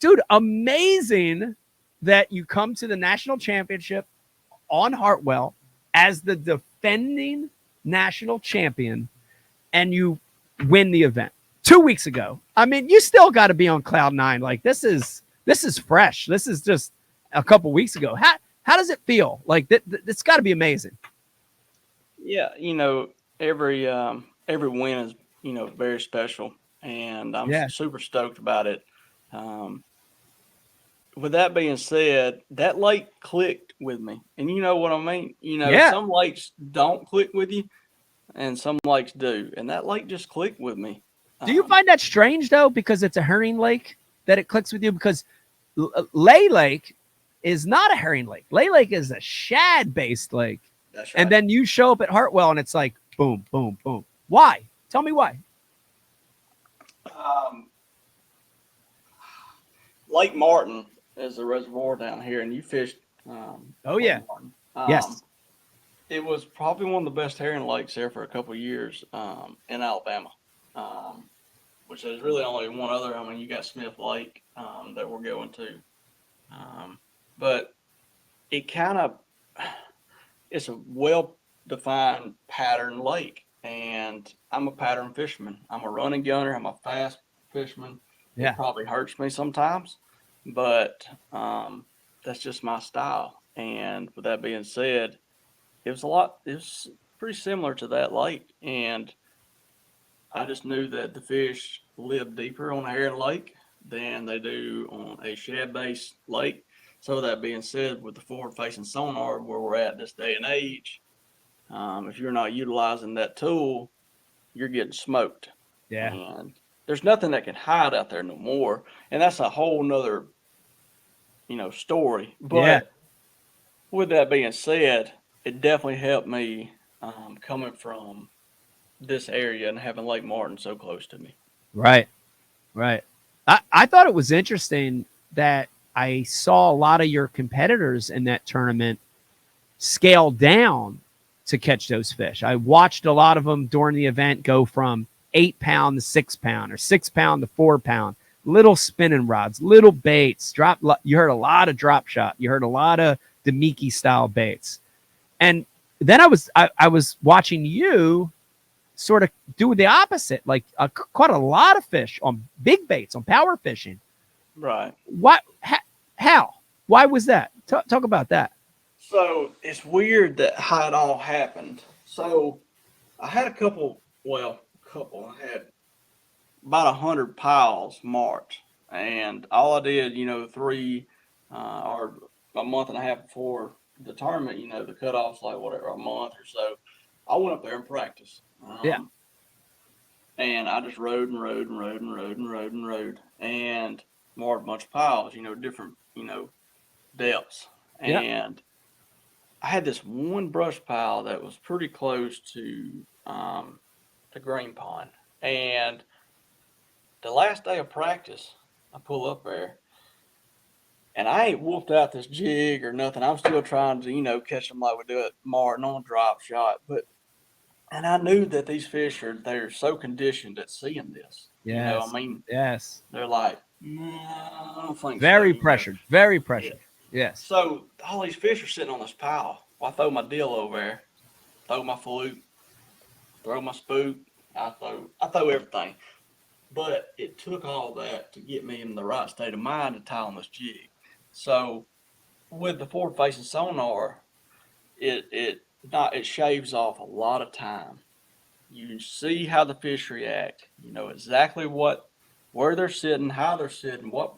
dude, amazing that you come to the national championship on Hartwell as the defending national champion, and you win the event 2 weeks ago. I mean, you still got to be on cloud 9. Like, this is fresh. This is just a couple weeks ago. How does it feel? Like, it's got to be amazing. Yeah, every win is very special, and I'm super stoked about it. With that being said, that lake clicked with me, and you know what I mean. Some lakes don't click with you, and some lakes do, and that lake just clicked with me. Do you find that strange though, because it's a herring lake, that it clicks with you? Because Lay Lake is not a herring lake. Lay Lake is a shad-based lake. That's right. And then you show up at Hartwell, and it's like boom, boom, boom. Why? Tell me why. Lake Martin is a reservoir down here, and you fished. Oh Lake yeah. Martin. Yes. It was probably one of the best herring lakes there for a couple of years in Alabama, which there's really only one other. I mean, you got Smith Lake that we're going to, but it kind of it's a well defined pattern lake, and I'm a pattern fisherman. I'm a running gunner. I'm a fast fisherman. Yeah. It probably hurts me sometimes, but that's just my style. And with that being said, it was a lot. It was pretty similar to that lake, and I just knew that the fish live deeper on a herring lake than they do on a shad-based lake. So that being said, with the forward-facing sonar where we're at this day and age, if you're not utilizing that tool, you're getting smoked. Yeah. And there's nothing that can hide out there no more. And that's a whole nother, story. Yeah. But with that being said, it definitely helped me coming from this area and having Lake Martin so close to me. Right. Right. I thought it was interesting that I saw a lot of your competitors in that tournament scale down to catch those fish. I watched a lot of them during the event go from 8 pound to 6 pound or 6 pound to 4 pound, little spinning rods, little baits, drop. You heard a lot of drop shot. You heard a lot of Demiki style baits. And then I was watching you sort of do the opposite, like caught a lot of fish on big baits, on power fishing. Right. What? How? Why was that? Talk about that. So it's weird that how it all happened. So I had I had about 100 piles marked, and all I did, three or a month and a half before the tournament, the cutoff's like whatever, a month or so. I went up there and practiced. Yeah. And I just rode and rode and rode and rode and rode and rode and marked a bunch of piles, different, depths. Yeah. And I had this one brush pile that was pretty close to the green pond. And the last day of practice, I pull up there and I ain't wolfed out this jig or nothing. I'm still trying to, catch them like we do at Martin on drop shot. And I knew that these fish they're so conditioned at seeing this. Yes. Yes. They're like, I don't think very so. pressured. Very pressured. Yeah. Yes. So all these fish are sitting on this pile. Well, I throw my deal over there, throw my fluke, throw my spook. I throw everything. But it took all that to get me in the right state of mind to tie on this jig. So with the forward facing sonar, it shaves off a lot of time. You see how the fish react. You know exactly where they're sitting, how they're sitting, what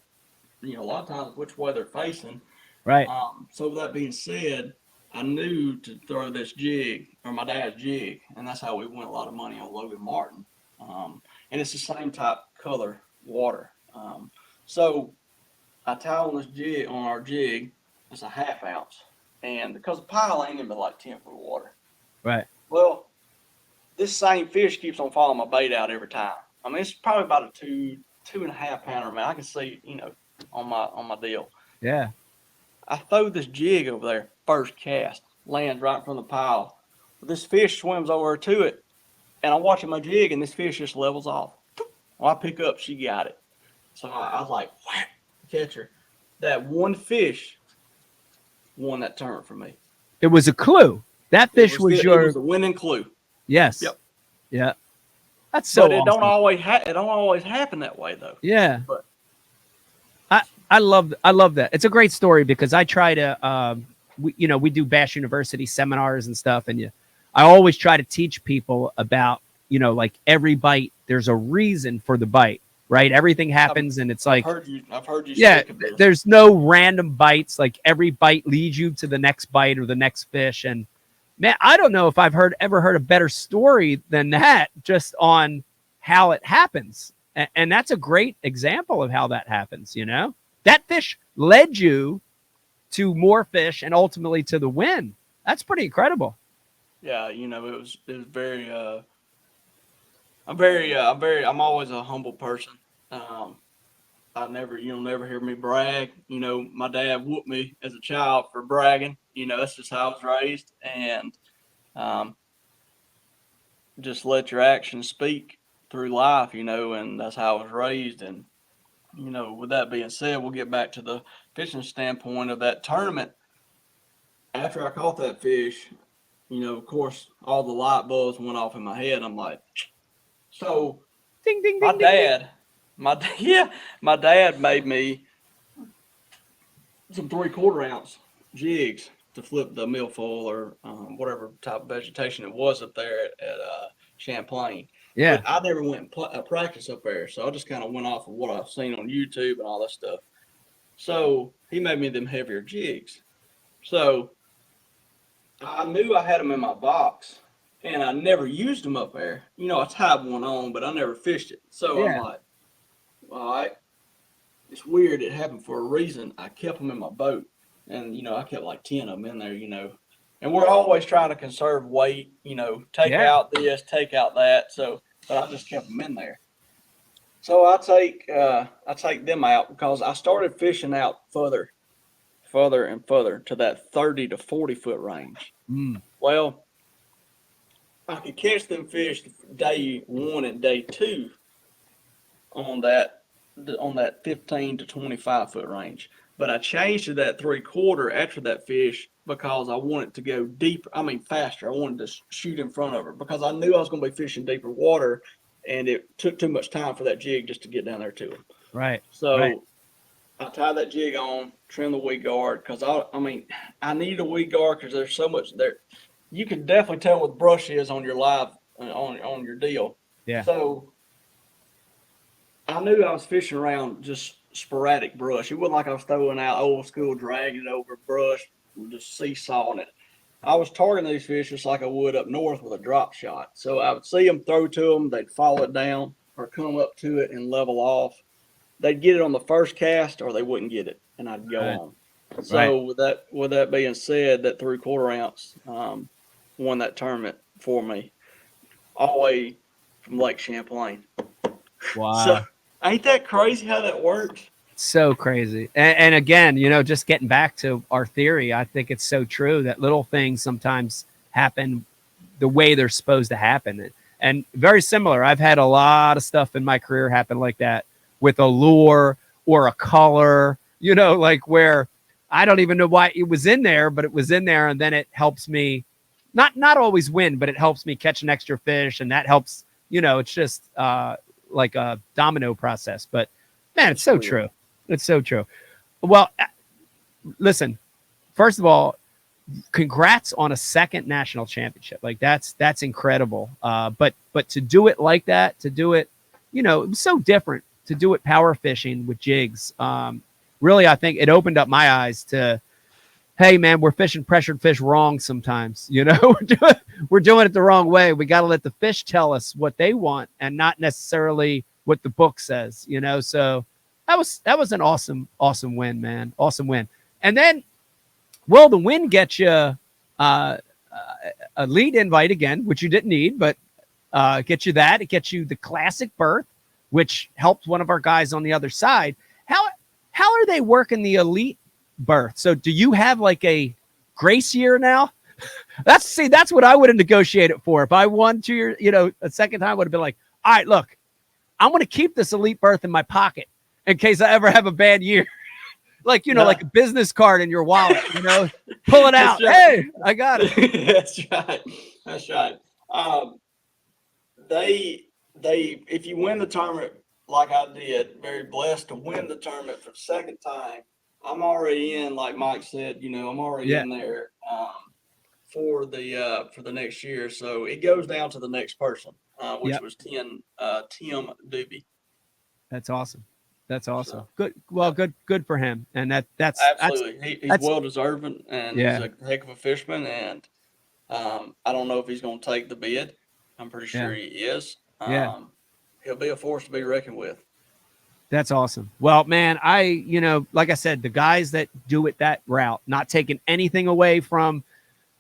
a lot of times which way they're facing. Right. So with that being said, I knew to throw this jig or my dad's jig, and that's how we won a lot of money on Logan Martin. And it's the same type color water. So I tie on this jig on our jig. It's a 1/2 ounce, and because the pile ain't even like 10 foot water. Right. Well, this same fish keeps on following my bait out every time. I mean, it's probably about a 2.5 pounder, man. I can see, on my deal. Yeah. I throw this jig over there, first cast, lands right in front of the pile. This fish swims over to it, and I'm watching my jig, and this fish just levels off. Well, I pick up, she got it. So I was like, whack, catch her. That one fish won that tournament for me. It was a clue. That fish It was was a winning clue. Yes. Yep. Yeah. That's so But it awesome. don't always happen that way though. Yeah. But I love that. It's a great story because I try to we do Bass University seminars and stuff, and I always try to teach people about, like every bite, there's a reason for the bite, right? Everything happens and it's like I've heard you yeah, speak of this. there's no random bites. Like every bite leads you to the next bite or the next fish. And man, I don't know if I've ever heard a better story than that just on how it happens. And that's a great example of how that happens, That fish led you to more fish and ultimately to the win. That's pretty incredible. Yeah, it was very I'm always a humble person. you'll never hear me brag. My dad whooped me as a child for bragging. That's just how I was raised, and um, just let your actions speak through life. And that's how I was raised. And with that being said, we'll get back to the fishing standpoint of that tournament. After I caught that fish, of course, all the light bulbs went off in my head. I'm like, so Ding, ding, my ding, ding, ding. dad, yeah, my dad made me some 3/4 ounce jigs to flip the milfoil or whatever type of vegetation it was up there at Champlain. Yeah. But I never went and practice up there, so I just kind of went off of what I've seen on YouTube and all that stuff. So he made me them heavier jigs. So I knew I had them in my box, and I never used them up there. I tied one on, but I never fished it. So I'm Yeah. like, all right, it's weird. It happened for a reason. I kept them in my boat, and I kept like 10 of them in there. And we're always trying to conserve weight. Take Yeah. out this, take out that. So, but I just kept them in there. So I take them out because I started fishing out further and further to that 30 to 40 foot range. Mm. Well, I could catch them fish day one and day two on that 15 to 25 foot range. But I changed to that 3/4 after that fish because I wanted to go deeper. I mean, faster. I wanted to shoot in front of her because I knew I was going to be fishing deeper water, and it took too much time for that jig just to get down there to him. Right. So Right. I tied that jig on, trimmed the weed guard because I need a weed guard because there's so much there. You can definitely tell what brush is on your live on your deal. Yeah. So I knew I was fishing around just sporadic brush. It wasn't like I was throwing out old school dragging over brush, just seesawing it. I was targeting these fish just like I would up north with a drop shot. So I would see them, throw to them, they'd fall it down or come up to it and level off. They'd get it on the first cast or they wouldn't get it, and I'd go Right. on. So with that being said, that 3/4 ounce won that tournament for me, all the way from Lake Champlain. Wow. So ain't that crazy how that works? So crazy. And again, just getting back to our theory, I think it's so true that little things sometimes happen the way they're supposed to happen. And very similar. I've had a lot of stuff in my career happen like that with a lure or a color, like where I don't even know why it was in there, but it was in there. And then it helps me not always win, but it helps me catch an extra fish. And that helps, it's just like a domino process. But man, it's so true. It's so true. Well, listen, first of all, congrats on a second national championship. Like that's incredible. But to do it like that, to do it, it was so different to do it power fishing with jigs. Really, I think it opened up my eyes to, hey man, we're fishing pressured fish wrong sometimes. We're doing it the wrong way. We got to let the fish tell us what they want and not necessarily what the book says. So that was an awesome win, man. Awesome win. And then, well, the win gets you a lead invite again, which you didn't need, but gets you that. It gets you the classic berth, which helped one of our guys on the other side. How are they working the elite berth? So do you have like a grace year now? That's what I would have negotiated for. If I won 2 years, a second time, I would have been like, all right, look, I'm going to keep this elite berth in my pocket in case I ever have a bad year. Like, like a business card in your wallet, pull it out. Right. Hey, I got it. That's right. They, if you win the tournament like I did, very blessed to win the tournament for the second time. I'm already in, like Mike said, I'm already in there for the next year. So it goes down to the next person, which was Tim Doobie. That's awesome. That's awesome. So, good. Well, good for him. And that's absolutely. He's well deserving, and he's a heck of a fisherman. And I don't know if he's going to take the bid. I'm pretty sure he is. He'll be a force to be reckoned with. That's awesome. Well, man, like I said, the guys that do it that route, not taking anything away from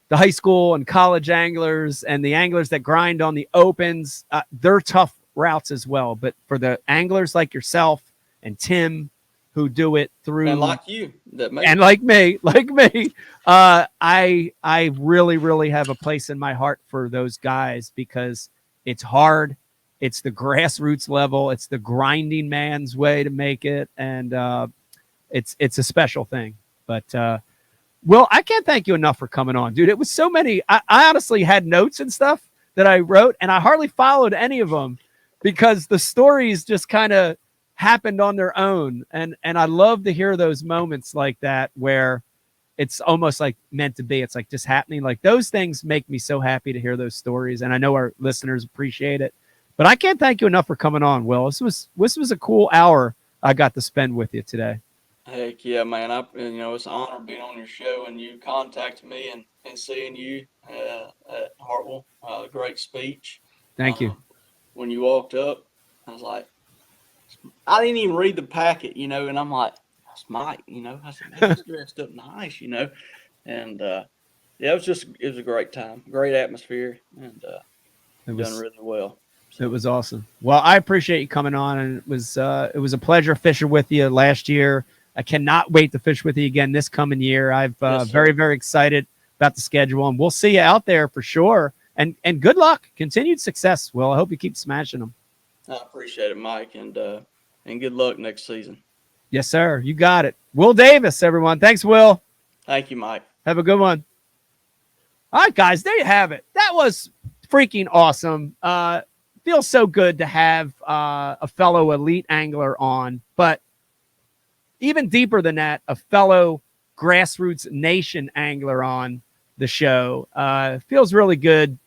the high school and college anglers and the anglers that grind on the opens, they're tough routes as well. But for the anglers like yourself and Tim, who do it through, And like you, and like me, I really, really have a place in my heart for those guys because it's hard. It's the grassroots level. It's the grinding man's way to make it, and it's a special thing. But Will, I can't thank you enough for coming on, dude. It was so many. I honestly had notes and stuff that I wrote, and I hardly followed any of them because the stories just kind of happened on their own. And I love to hear those moments like that where it's almost like meant to be. It's like just happening. Like those things make me so happy to hear those stories. And I know our listeners appreciate it. But I can't thank you enough for coming on, Will. This was a cool hour I got to spend with you today. Heck yeah, man. It's an honor being on your show and you contacted me and seeing you at Hartwell. Great speech. Thank you. When you walked up, I was like, I didn't even read the packet, and I'm like, that's Mike, I said, man, he's dressed up nice, and it was a great time, great atmosphere, and done really well. So. It was awesome. Well, I appreciate you coming on, and it was a pleasure fishing with you last year. I cannot wait to fish with you again this coming year. I'm very, very excited about the schedule, and we'll see you out there for sure. And good luck, continued success, Will. I hope you keep smashing them. I appreciate it, Mike, and good luck next season. Yes, sir. You got it. Will Davis, everyone. Thanks, Will. Thank you, Mike. Have a good one. All right, guys, there you have it. That was freaking awesome. Feels so good to have a fellow elite angler on, but even deeper than that, a fellow grassroots nation angler on the show. Feels really good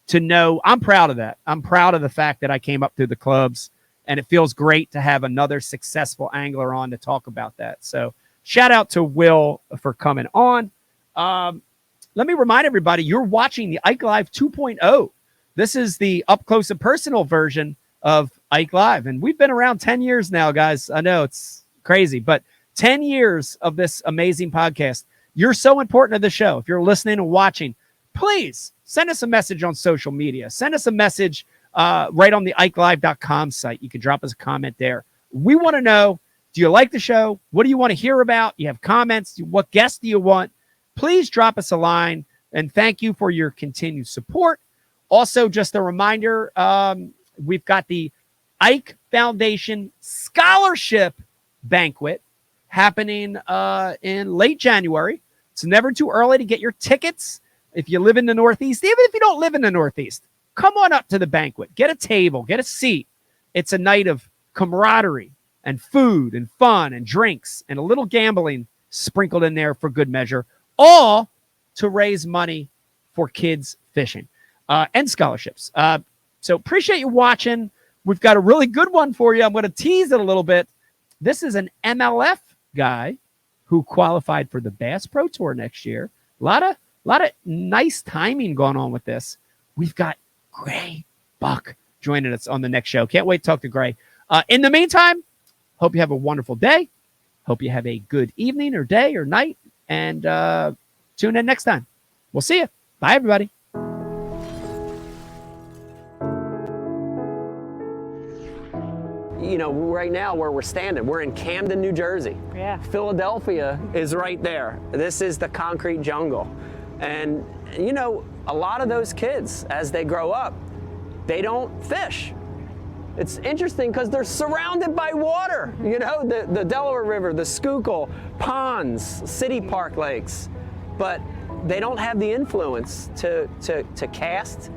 to know. I'm proud of that. I'm proud of the fact that I came up through the clubs, and it feels great to have another successful angler on to talk about that. So shout out to Will for coming on. Let me remind everybody, you're watching the Ike Live 2.0. This is the up close and personal version of Ike Live. And we've been around 10 years now, guys. I know it's crazy, but 10 years of this amazing podcast. You're so important to the show. If you're listening and watching, please send us a message on social media. Send us a message right on the IkeLive.com site. You can drop us a comment there. We want to know, do you like the show? What do you want to hear about? You have comments? What guests do you want? Please drop us a line, and thank you for your continued support. Also, just a reminder, we've got the Ike Foundation Scholarship Banquet happening in late January. It's never too early to get your tickets. If you live in the Northeast, even if you don't live in the Northeast, come on up to the banquet. Get a table, get a seat. It's a night of camaraderie and food and fun and drinks and a little gambling sprinkled in there for good measure, all to raise money for kids fishing and scholarships. So appreciate you watching. We've got a really good one for you. I'm going to tease it a little bit. This is an MLF guy who qualified for the Bass Pro Tour next year. A lot of nice timing going on with this. We've got Gray Buck joining us on the next show. Can't wait to talk to Gray. In the meantime, hope you have a wonderful day. Hope you have a good evening or day or night. And tune in next time. We'll see you. Bye, everybody. Right now where we're standing, we're in Camden, New Jersey. Yeah. Philadelphia is right there. This is the concrete jungle. And, a lot of those kids, as they grow up, they don't fish. It's interesting because they're surrounded by water. The Delaware River, the Schuylkill, ponds, city park lakes. But they don't have the influence to cast,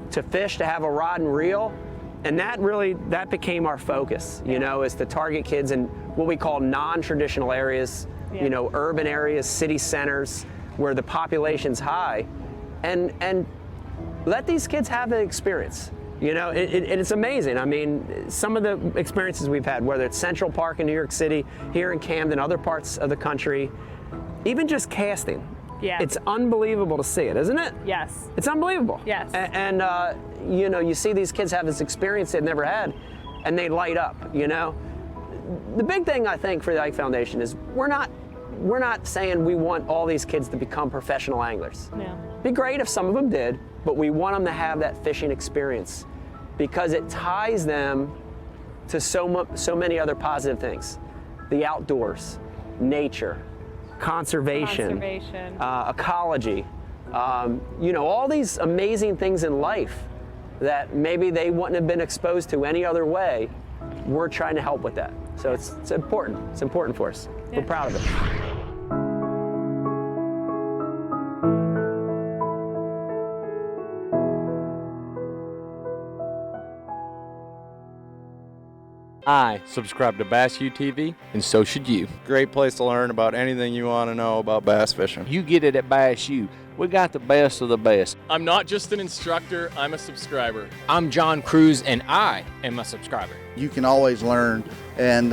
to fish, to have a rod and reel. And that became our focus, is to target kids in what we call non-traditional areas, urban areas, city centers, where the population's high, and let these kids have an experience. It's amazing. I mean, some of the experiences we've had, whether it's Central Park in New York City, here in Camden, other parts of the country, even just casting. Yeah. It's unbelievable to see it, isn't it? Yes. It's unbelievable. Yes. And you see these kids have this experience they've never had, and they light up, The big thing, I think, for the Ike Foundation is we're not saying we want all these kids to become professional anglers. No. It'd be great if some of them did, but we want them to have that fishing experience because it ties them to so many other positive things. The outdoors, nature, conservation. Ecology, you know, all these amazing things in life that maybe they wouldn't have been exposed to any other way. We're trying to help with that. So it's important. It's important for us. Yeah. We're proud of it. I subscribe to Bass U TV, and so should you. Great place to learn about anything you want to know about bass fishing. You get it at Bass U. We got the best of the best. I'm not just an instructor, I'm a subscriber. I'm John Cruz, and I am a subscriber. You can always learn, and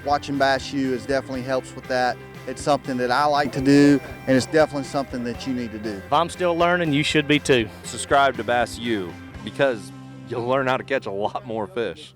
watching Bass U is definitely helps with that. It's something that I like to do, and it's definitely something that you need to do. If I'm still learning, you should be too. Subscribe to Bass U because you'll learn how to catch a lot more fish.